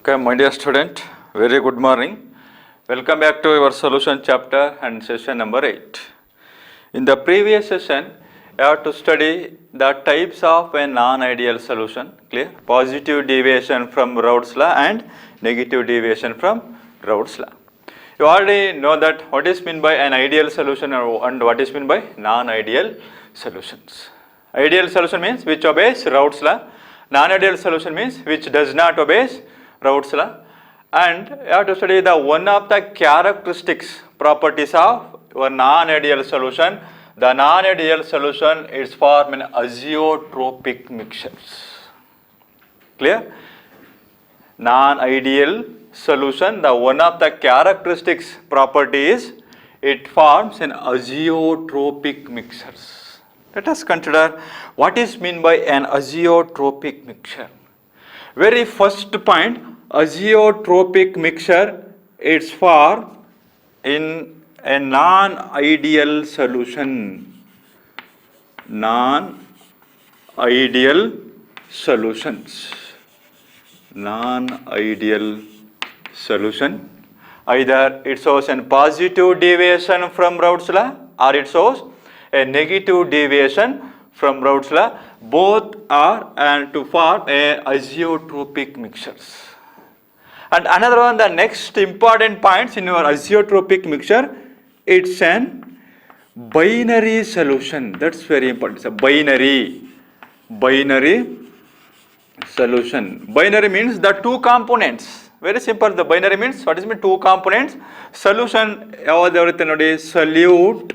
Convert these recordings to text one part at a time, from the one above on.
Okay, my dear student, very good morning. Welcome back to your solution chapter and session number 8. In the previous session, you have to study the types of a non-ideal solution, clear? Positive deviation from Raoult's law and negative deviation from Raoult's law. You already know that what is meant by an ideal solution and what is meant by non-ideal solutions. Ideal solution means which obeys Raoult's law. Non-ideal solution means which does not obey Raoult's law. And you have to study the one of the characteristics properties of your non-ideal solution. The non-ideal solution is formed in azeotropic mixtures. Clear? Non-ideal solution, the one of the characteristics property is it forms in azeotropic mixtures. Let us consider what is meant by an azeotropic mixture. Very first point, azeotropic mixture is formed in a non-ideal solution. Non-ideal solutions. Non-ideal solution. Either it shows a positive deviation from Raoult's law or it shows a negative deviation from Raoult's law. Both are and to form a azeotropic mixtures. And another one, the next important points in your azeotropic mixture, it's an binary solution. That's very important. It's a binary solution. Binary means the two components. Very simple. The binary means what is mean two components. Solution solute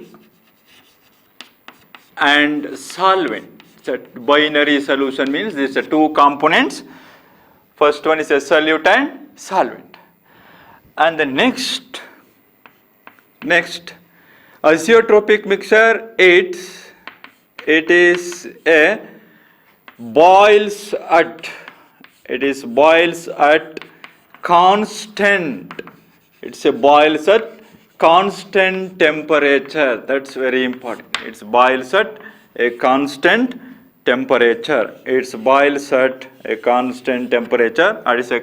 and solvent. So binary solution means these are two components. First one is a solute and solvent. And the next azeotropic mixture, it is a boils at constant. It's a boils at constant temperature. That's very important. It's boils at a constant temperature. It's boils at a constant temperature. That is a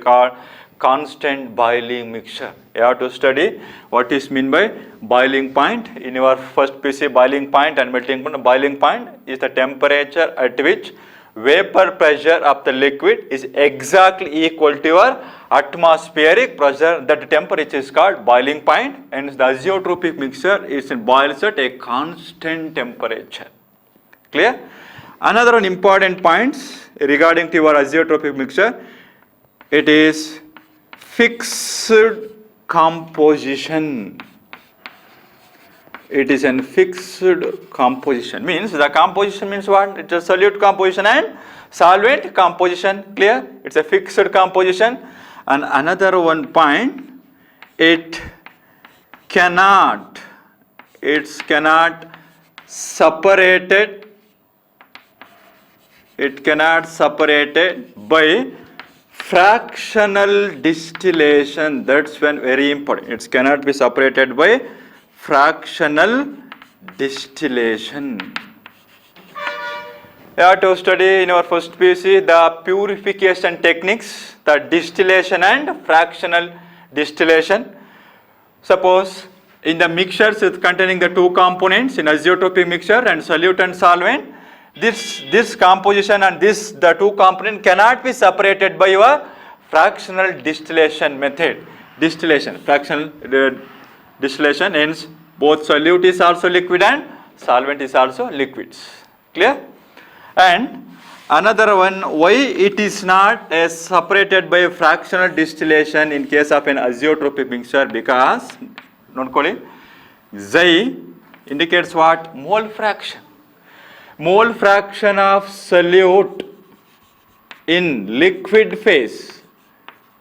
constant boiling mixture. You have to study what is meant by boiling point. In your first PC, boiling point and melting point. Boiling point is the temperature at which vapor pressure of the liquid is exactly equal to your atmospheric pressure. That temperature is called boiling point, and the azeotropic mixture is boils at a constant temperature. Clear? Another one important points regarding to your azeotropic mixture, it is fixed composition. It is a fixed composition. Means the composition means what? It's a solute composition and solvent composition. Clear? It's a fixed composition. And another one point, it cannot separated by fractional distillation. That's when very important. It cannot be separated by fractional distillation. You have to study in our first PC the purification techniques, the distillation and fractional distillation. Suppose in the mixtures containing the two components in azeotropic mixture and solute and solvent, this composition and the two components cannot be separated by your fractional distillation method. Fractional distillation means both solute is also liquid and solvent is also liquids. Clear? And another one, why it is not separated by fractional distillation in case of an azeotropic mixture? Because Xi indicates what? Mole fraction. Mole fraction of solute in liquid phase.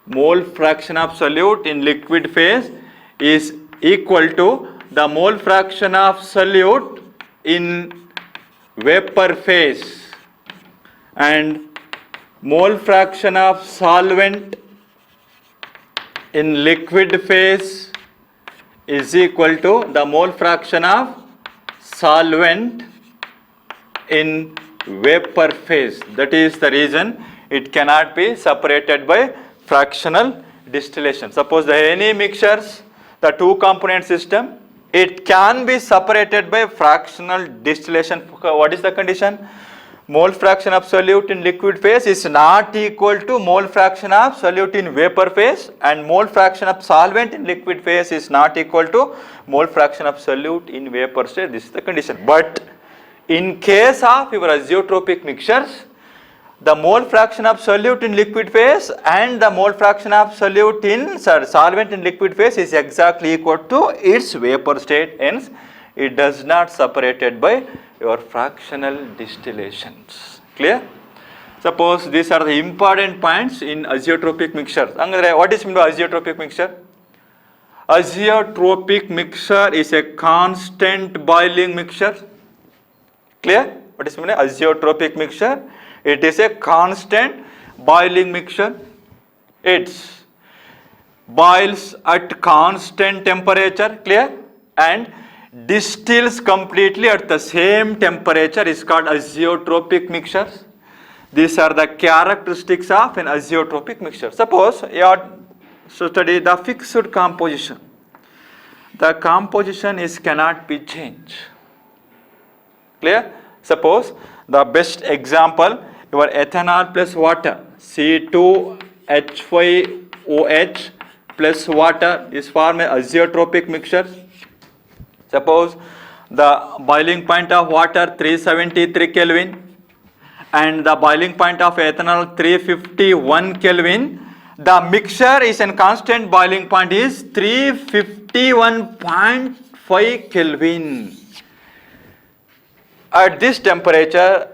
Mole fraction of solute in liquid phase is equal to the mole fraction of solute in vapor phase, and mole fraction of solvent in liquid phase is equal to the mole fraction of solvent in vapor phase. That is the reason it cannot be separated by fractional distillation. Suppose the any mixtures, the two component system, it can be separated by fractional distillation. What is the condition? Mole fraction of solute in liquid phase is not equal to mole fraction of solute in vapor phase, and mole fraction of solvent in liquid phase is not equal to mole fraction of solute in vapor state. This is the condition. But in case of your azeotropic mixtures, the mole fraction of solute in liquid phase and the mole fraction of solute in solvent in liquid phase is exactly equal to its vapor state. Hence, it does not separated by your fractional distillations. Clear? Suppose these are the important points in azeotropic mixture. What is meant by azeotropic mixture? Azeotropic mixture is a constant boiling mixture. Clear? What is meant by azeotropic mixture? It is a constant boiling mixture. It boils at constant temperature. Clear? And distills completely at the same temperature is called azeotropic mixtures. These are the characteristics of an azeotropic mixture. Suppose you are to study the fixed composition. The composition is cannot be changed. Clear? Suppose the best example, your ethanol plus water, C2H5OH plus water is formed an azeotropic mixture. Suppose the boiling point of water 373 Kelvin and the boiling point of ethanol 351 Kelvin. The mixture is in constant boiling point is 351.5 Kelvin. At this temperature,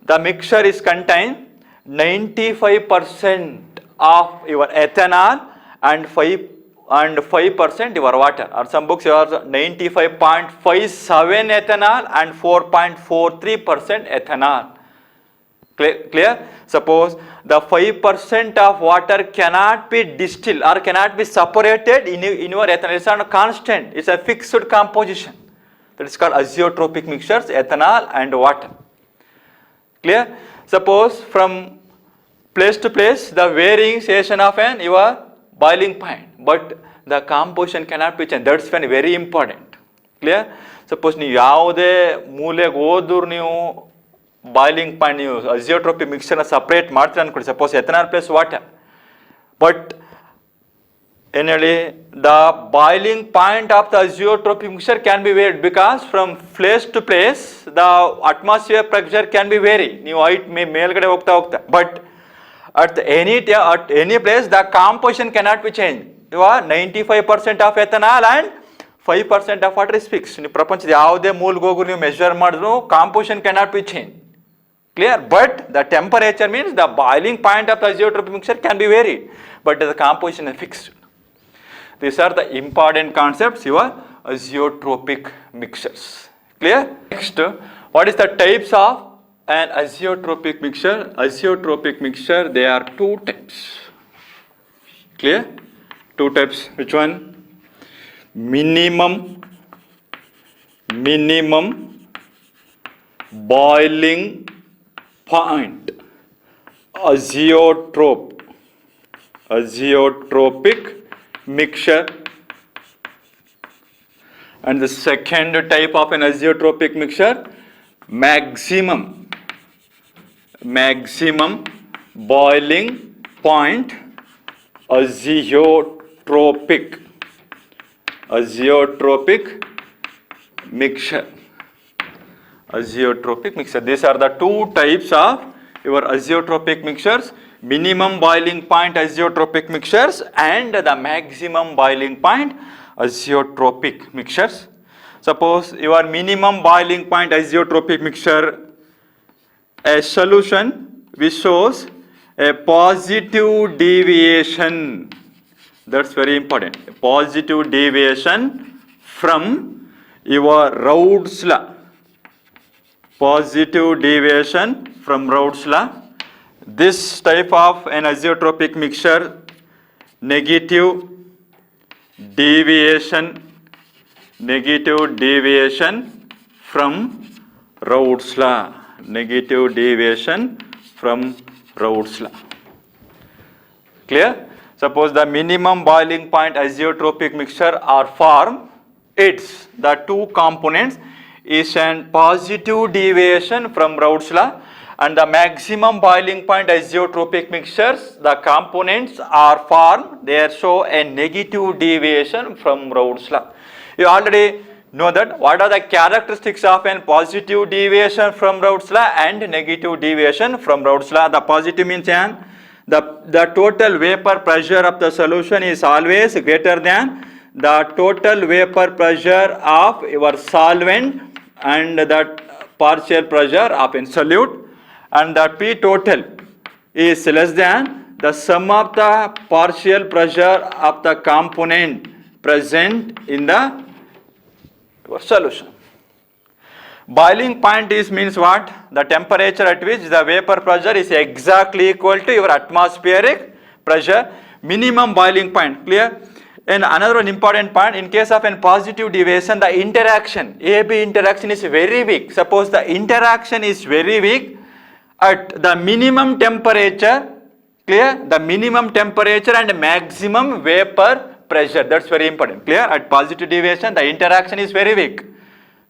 the mixture is contain 95% of your ethanol and 5% your water, or some books you are 95.57 ethanol and 4.43% ethanol. Clear? Suppose the 5% of water cannot be distilled or cannot be separated in your ethanol. It's not a constant, it's a fixed composition. That is called azeotropic mixtures, ethanol and water. Clear? Suppose from place to place, the varying station of your boiling point, but the composition cannot be changed. That's very important. Clear? Suppose you yavade moole hodur ನೀವು boiling point ನೀವು azeotropic ಮಿಕ್ಸ್ಚರ್ನ separate ಮಾಡ್ತೀರ ಅನ್ಕೊಳ್ಳಿ, suppose ethanol plus water, but ಏನು ಹೇಳಿ the boiling point of the azeotropic mixture can be varied because from place to place the atmosphere pressure can be vary, ನೀವು height ಮೇಲ್ಗಡೆ ಹೋಗ್ತಾ but at any place the composition cannot be changed. You are 95% of ethanol and 5% of water is fixed. ನೀವು ಪ್ರಪಂಚದ ಯಾವುದೇ ಮೂಲಗೆ ಹೋಗಿ ನೀವು measure ಮಾಡಿದ್ರು composition cannot be changed. Clear? But the temperature means the boiling point of the azeotropic mixture can be varied, but the composition is fixed. These are the important concepts your azeotropic mixtures. Clear? Next, what is the types of an azeotropic mixture? Azeotropic mixture, there are two types. Clear? Two types. Which one? Minimum boiling point azeotropic mixture, and the second type of an azeotropic mixture, maximum boiling point azeotropic mixture. These are the two types of your azeotropic mixtures: minimum boiling point azeotropic mixtures and the maximum boiling point azeotropic mixtures. Suppose your minimum boiling point azeotropic mixture, a solution which shows a positive deviation. That's very important. A positive deviation from your Raoult's law. Positive deviation from Raoult's law. This type of an azeotropic mixture, negative deviation from Raoult's law. Negative deviation from Raoult's law. Clear? Suppose the minimum boiling point azeotropic mixture are formed, its the two components is an positive deviation from Raoult's law, and the maximum boiling point azeotropic mixtures, the components are formed, they show a negative deviation from Raoult's law. You already know that what are the characteristics of a positive deviation from Raoult's law and negative deviation from Raoult's law. The positive means the total vapor pressure of the solution is always greater than the total vapor pressure of your solvent and the partial pressure of a solute, and the P total is less than the sum of the partial pressure of the component present in the solution. Boiling point is means what? The temperature at which the vapor pressure is exactly equal to your atmospheric pressure. Minimum boiling point, clear? And another one important point, in case of a positive deviation, the interaction, AB interaction is very weak. Suppose the interaction is very weak at the minimum temperature, clear? The minimum temperature and maximum vapor pressure, that's very important, clear? At positive deviation, the interaction is very weak.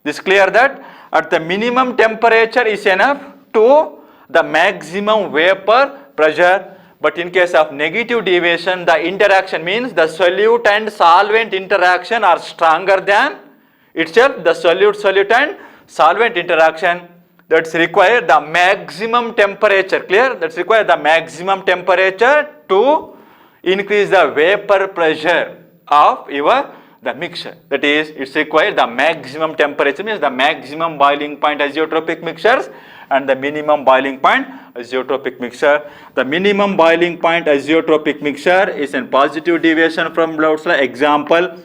This clear that at the minimum temperature is enough to the maximum vapor pressure. But in case of negative deviation, the interaction means the solute and solvent interaction are stronger than itself, the solute and solvent interaction. That's require the maximum temperature, clear? That's require the maximum temperature to increase the vapor pressure of the mixture. That is, it's required the maximum temperature, means the maximum boiling point azeotropic mixtures and the minimum boiling point azeotropic mixture. The minimum boiling point azeotropic mixture is a positive deviation from Raoult's law. Example,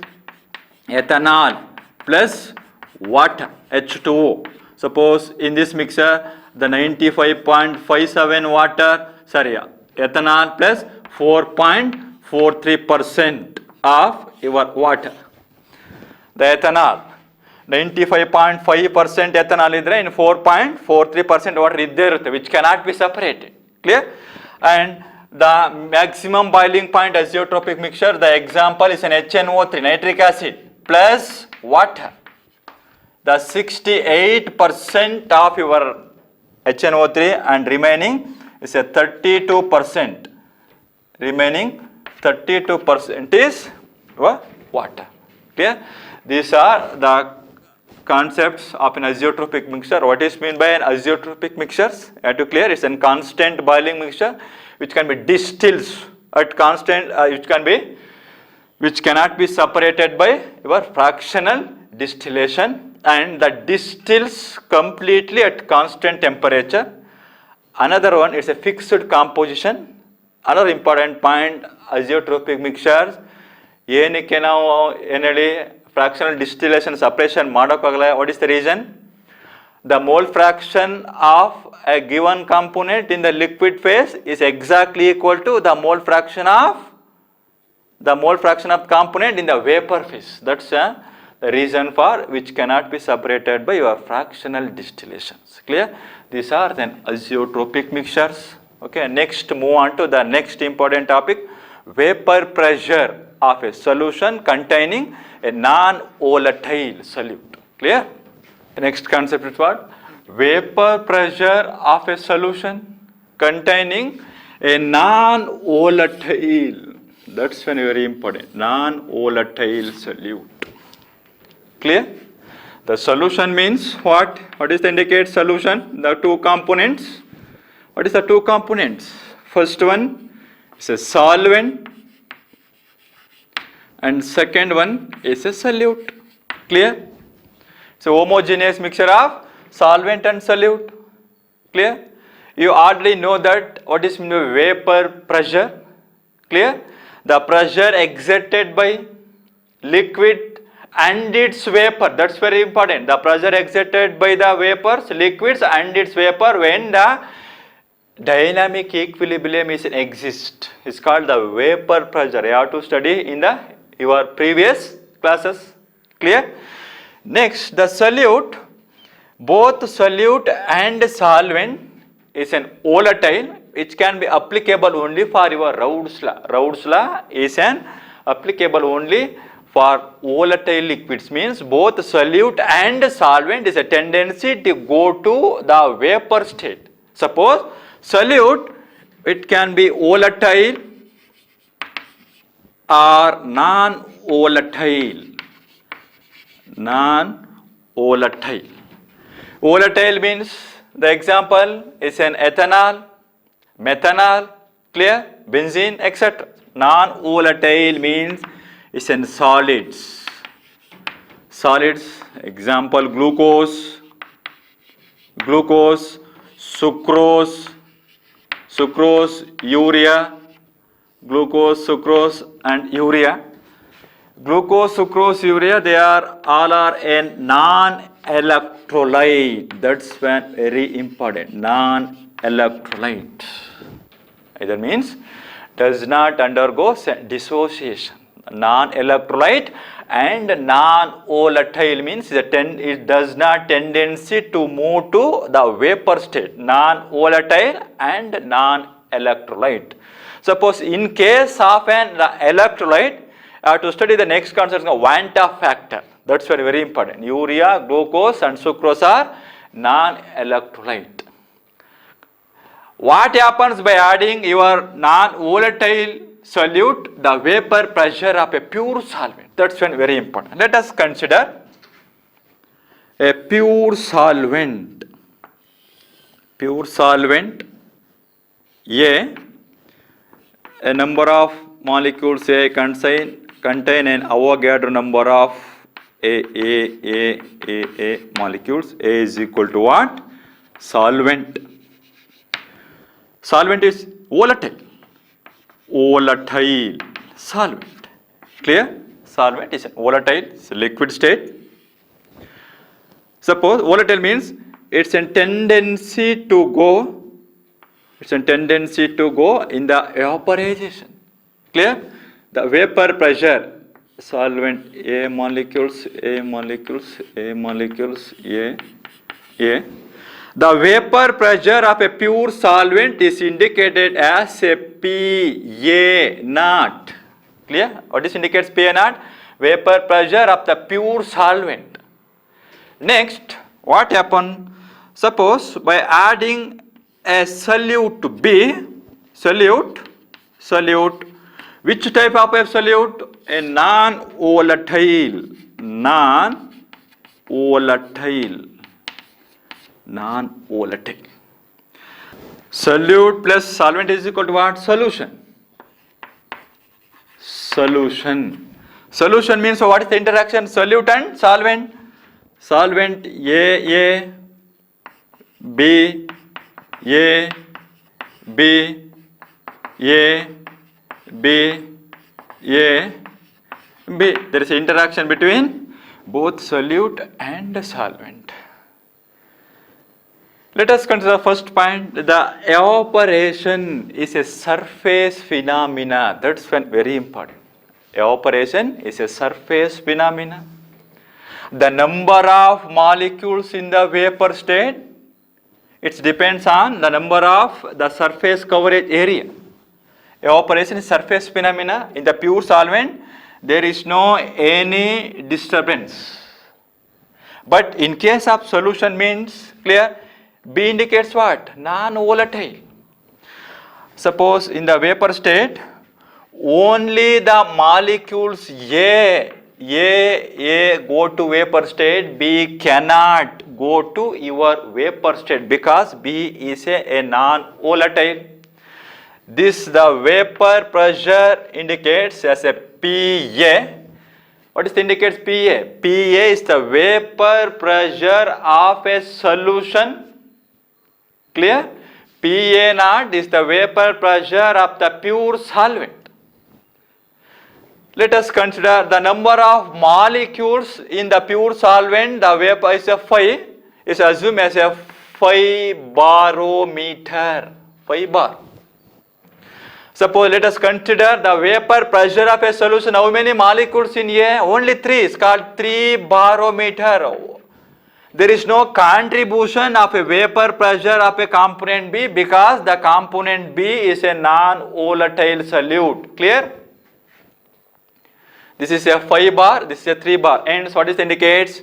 ethanol plus water, H2O. Suppose in this mixture, the 95.57 ethanol plus 4.43% of your water. The ethanol 95.5% ethanol idre in 4.43% water idde which cannot be separated, clear? And the maximum boiling point azeotropic mixture, the example is an HNO3, nitric acid plus water. The 68% of your HNO3 and remaining is a 32%. Remaining 32% is water. Clear? These are the concepts of an azeotropic mixture. What is meant by an azeotropic mixtures? You have to clear. It's a constant boiling mixture which can be distilled at constant, which cannot be separated by your fractional distillation, and that distills completely at constant temperature. Another one is a fixed composition. Another important point, azeotropic mixtures ಏನಕ್ಕೆ ನಾವು ಏನು ಹೇಳಿ fractional distillation separation ಮಾಡೋಕ್ಕಾಗಲ್ಲ. What is the reason? The mole fraction of a given component in the liquid phase is exactly equal to the mole fraction of component in the vapor phase. That's the reason for which cannot be separated by your fractional distillations. Clear? These are then azeotropic mixtures. Okay, next move on to the next important topic, vapor pressure of a solution containing a non-volatile solute. Clear? The next concept is what? Vapor pressure of a solution containing a non-volatile. That's very important. Non-volatile solute. Clear? The solution means what? What is the indicate solution? The two components. What is the two components? First one is a solvent and second one is a solute. Clear? So homogeneous mixture of solvent and solute. Clear? You already know that what is vapor pressure. Clear? The pressure exerted by liquid and its vapor. That's very important. The pressure exerted by the vapors, liquids and its vapor when the dynamic equilibrium is exist. It's called the vapor pressure. You have to study in your previous classes. Clear? Next, the solute, both solute and solvent is an volatile. which can be applicable only for your Raoult's law. Raoult's law is an applicable only for volatile liquids, means both solute and solvent is a tendency to go to the vapor state. Suppose solute, it can be volatile or non-volatile. Non-volatile. Volatile means, the example is an ethanol, methanol, clear, benzene, etc. Non-volatile means it's in solids. Solids, example glucose, sucrose, urea, glucose, sucrose and urea. Glucose, sucrose, urea, they are all are a non-electrolyte. That's very important. Non-electrolyte. Either means does not undergo dissociation. Non-electrolyte and non-volatile means it does not tendency to move to the vapor state. Non-volatile and non-electrolyte. Suppose in case of an electrolyte, to study the next concept, Vanta factor. That's very, very important. Urea, glucose and sucrose are non-electrolyte. What happens by adding your non-volatile solute, the vapor pressure of a pure solvent? That's very important. Let us consider a pure solvent. Pure solvent A number of molecules A contain an Avogadro number of A molecules. A is equal to what? Solvent. Solvent is volatile. Volatile solvent. Clear? Solvent is volatile, it's a liquid state. Suppose volatile means it's a tendency to go in the evaporization. Clear? The vapor pressure, solvent A molecules. The vapor pressure of a pure solvent is indicated as a PA0. Clear? What is indicates PA0? Vapor pressure of the pure solvent. Next, what happen? Suppose by adding a solute B, solute, which type of a solute? A non-volatile. Solute plus solvent is equal to what? Solution. Solution means, so what is the interaction? Solute and solvent. Solvent A, B, A, B, A, B, A, B. There is an interaction between both solute and solvent. Let us consider the first point. The evaporation is a surface phenomena. That's very important. Evaporation is a surface phenomena. The number of molecules in the vapor state, it depends on the number of the surface coverage area. Evaporation is surface phenomena. In the pure solvent, there is no any disturbance. But in case of solution means, clear, B indicates what? Non-volatile. Suppose in the vapor state, only the molecules A go to vapor state, B cannot go to your vapor state because B is a non-volatile. This the vapor pressure indicates as a PA. What is the indicates PA? PA is the vapor pressure of a solution. Clear? PA0 is the vapor pressure of the pure solvent. Let us consider the number of molecules in the pure solvent. The vapor is a 5. Is assumed as a 5 barometer. 5 bar. Suppose let us consider the vapor pressure of a solution. How many molecules in A? Only 3. It's called 3 barometer. there is no contribution of a vapor pressure of a component B because the component B is a non-volatile solute. Clear? This is a 5 bar, this is a 3 bar. And what is indicates?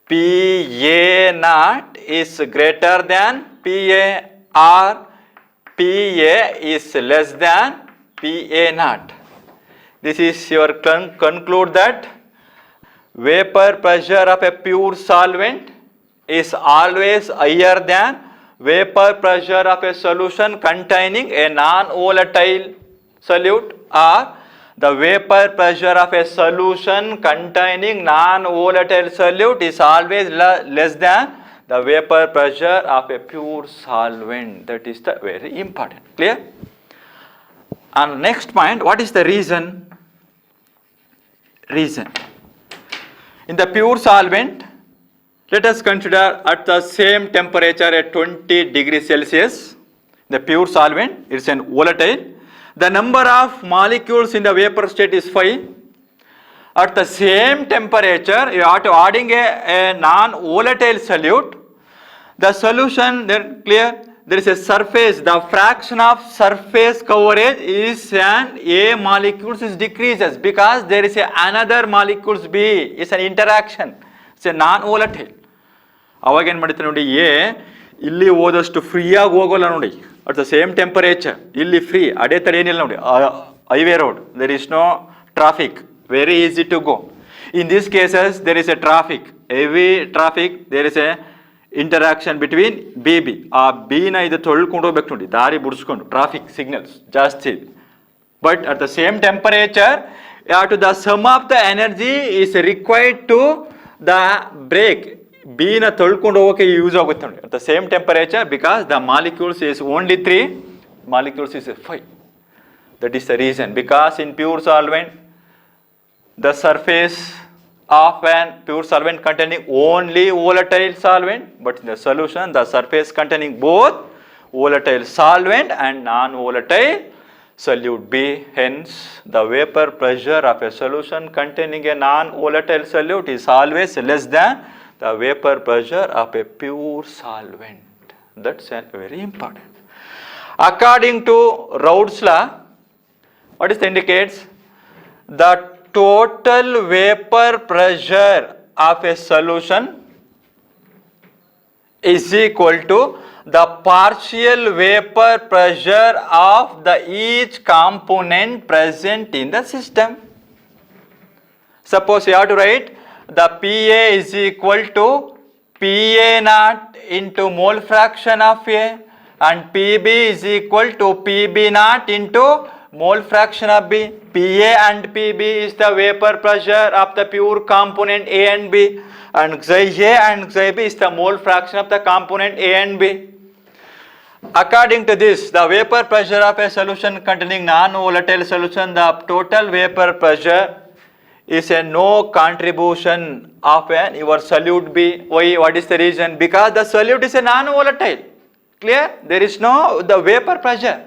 PA naught is greater than PA or PA is less than PA naught. This is your conclude that vapor pressure of a pure solvent is always higher than vapor pressure of a solution containing a non-volatile solute, or the vapor pressure of a solution containing non-volatile solute is always less than the vapor pressure of a pure solvent. That is the very important. Clear? And next point, what is the reason? Reason. In the pure solvent, let us consider at the same temperature at 20 degrees Celsius, the pure solvent is an volatile. The number of molecules in the vapor state is 5. At the same temperature, you are adding a non-volatile solute. The solution, then clear, there is a surface, the fraction of surface coverage is an A molecules is decreases because there is another molecules B, it's an interaction, it's a non-volatile. ಅವಾಗ ಏನು ಮಾಡ್ತಾರೆ ನೋಡಿ, A ಇಲ್ಲಿ ಹೋದಷ್ಟು ಫ್ರೀಯಾಗಿ ಹೋಗೋಲ್ಲ ನೋಡಿ, at the same temperature ಇಲ್ಲಿ free, ಅಡೆ ತಡೆ ಏನಿಲ್ಲ ನೋಡಿ, highway road, there is no traffic, very easy to go. In this cases there is a traffic, heavy traffic, there is a interaction between ಬಿ ಆ ಬಿನ ಇದು ತೊಳ್ಕೊಂಡು ಹೋಗ್ಬೇಕು ನೋಡಿ, ದಾರಿ ಬಿಡಿಸ್ಕೊಂಡು, ಟ್ರಾಫಿಕ್ ಸಿಗ್ನಲ್ಸ್ ಜಾಸ್ತಿ. But at the same temperature to the sum of the energy is required to the break, ಬಿನ ತೊಳ್ಕೊಂಡು ಹೋಗೋಕೆ ಯೂಸ್ ಆಗುತ್ತೆ ನೋಡಿ at the same temperature, because the molecules is only 3, molecules is 5. That is the reason, because in pure solvent the surface of an pure solvent containing only volatile solvent, but in the solution the surface containing both volatile solvent and non-volatile solute B. Hence the vapor pressure of a solution containing a non-volatile solute is always less than the vapor pressure of a pure solvent. That's very important. According to Raoult's law, what is the indicates? The total vapor pressure of a solution is equal to the partial vapor pressure of the each component present in the system. Suppose you have to write the PA is equal to PA naught into mole fraction of A, and PB is equal to PB naught into mole fraction of B. PA and PB is the vapor pressure of the pure component A and B, and Xi A and Xi B is the mole fraction of the component A and B. According to this, the vapor pressure of a solution containing non-volatile solution, the total vapor pressure is a no contribution of your solute B. Why? What is the reason? Because the solute is a non-volatile. Clear? There is no the vapor pressure.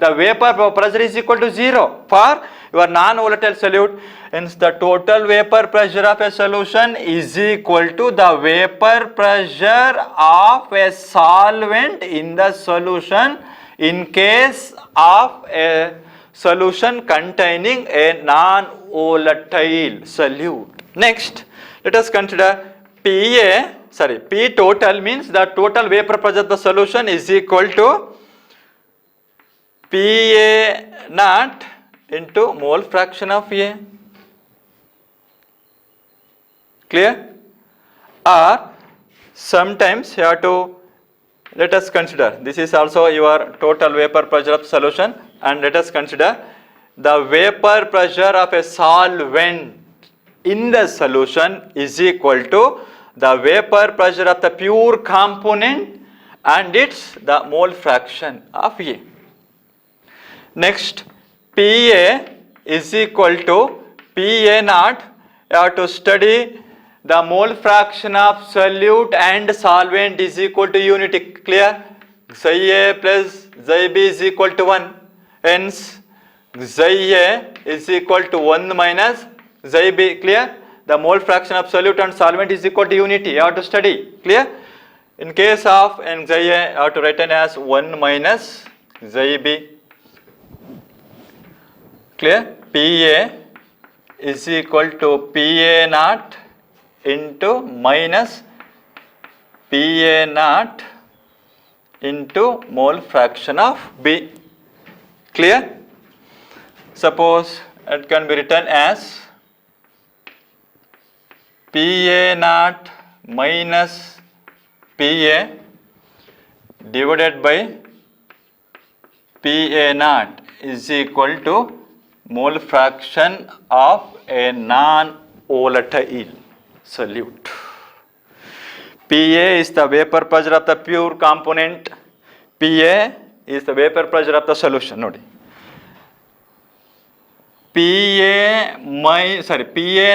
The vapor pressure is equal to 0 for your non-volatile solute. Hence the total vapor pressure of a solution is equal to the vapor pressure of a solvent in the solution in case of a solution containing a non-volatile solute. Next, let us consider P total means the total vapor pressure of the solution is equal to PA naught into mole fraction of A. Clear? Or sometimes you have to, let us consider, this is also your total vapor pressure of solution, and let us consider the vapor pressure of a solvent in the solution is equal to the vapor pressure of the pure component and its the mole fraction of A. Next, PA is equal to PA naught. You have to study the mole fraction of solute and solvent is equal to unity. Clear? Xi A plus Xi B is equal to 1. Hence, Xi A is equal to 1 minus Xi B. Clear? the mole fraction of solute and solvent is equal to unity. You have to study. Clear? In case of xi A, you have to write it as 1 minus xi B. Clear? PA is equal to PA naught into minus PA naught into mole fraction of B. Clear? Suppose it can be written as PA naught minus PA divided by PA naught is equal to mole fraction of a non-volatile solute. PA is the vapor pressure of the pure component. PA is the vapor pressure of the solution. Nodi. PA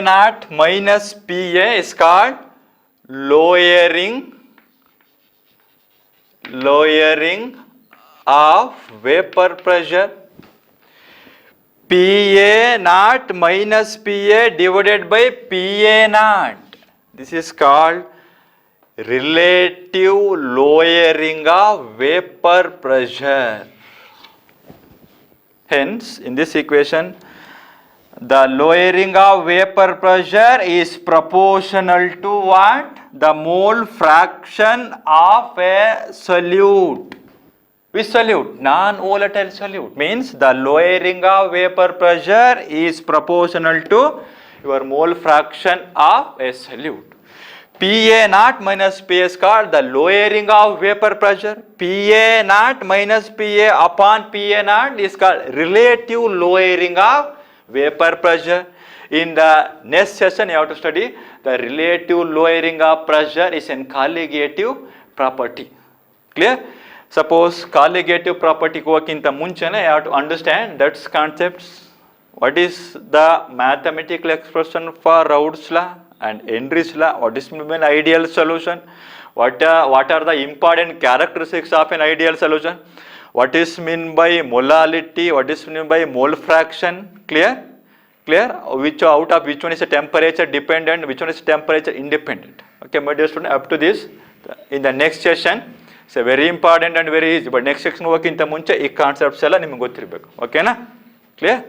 naught minus PA is called lowering of vapor pressure. PA naught minus PA divided by PA naught. This is called relative lowering of vapor pressure. Hence, in this equation, the lowering of vapor pressure is proportional to what? The mole fraction of a solute. Which solute? Non-volatile solute. Means the lowering of vapor pressure is proportional to your mole fraction of a solute. PA naught minus PA is called the lowering of vapor pressure. PA naught minus PA upon PA naught is called relative lowering of vapor pressure. In the next session, you have to study the relative lowering of pressure is a colligative property. Clear? Suppose colligative property gokinta munchane you have to understand that concepts. What is the mathematical expression for Raoult's law and Henry's law? What is mean by ideal solution? What are the important characteristics of an ideal solution? What is mean by molality? What is mean by mole fraction? Clear? Clear? Which out of which one is a temperature dependent, which one is temperature independent? Okay, my dear student, up to this in the next session. It's a very important and very easy. But next section work in the munche, ee concepts ella niಮಗೆ ಗೊತ್ತಿರಬೇಕು. Okay na? Clear?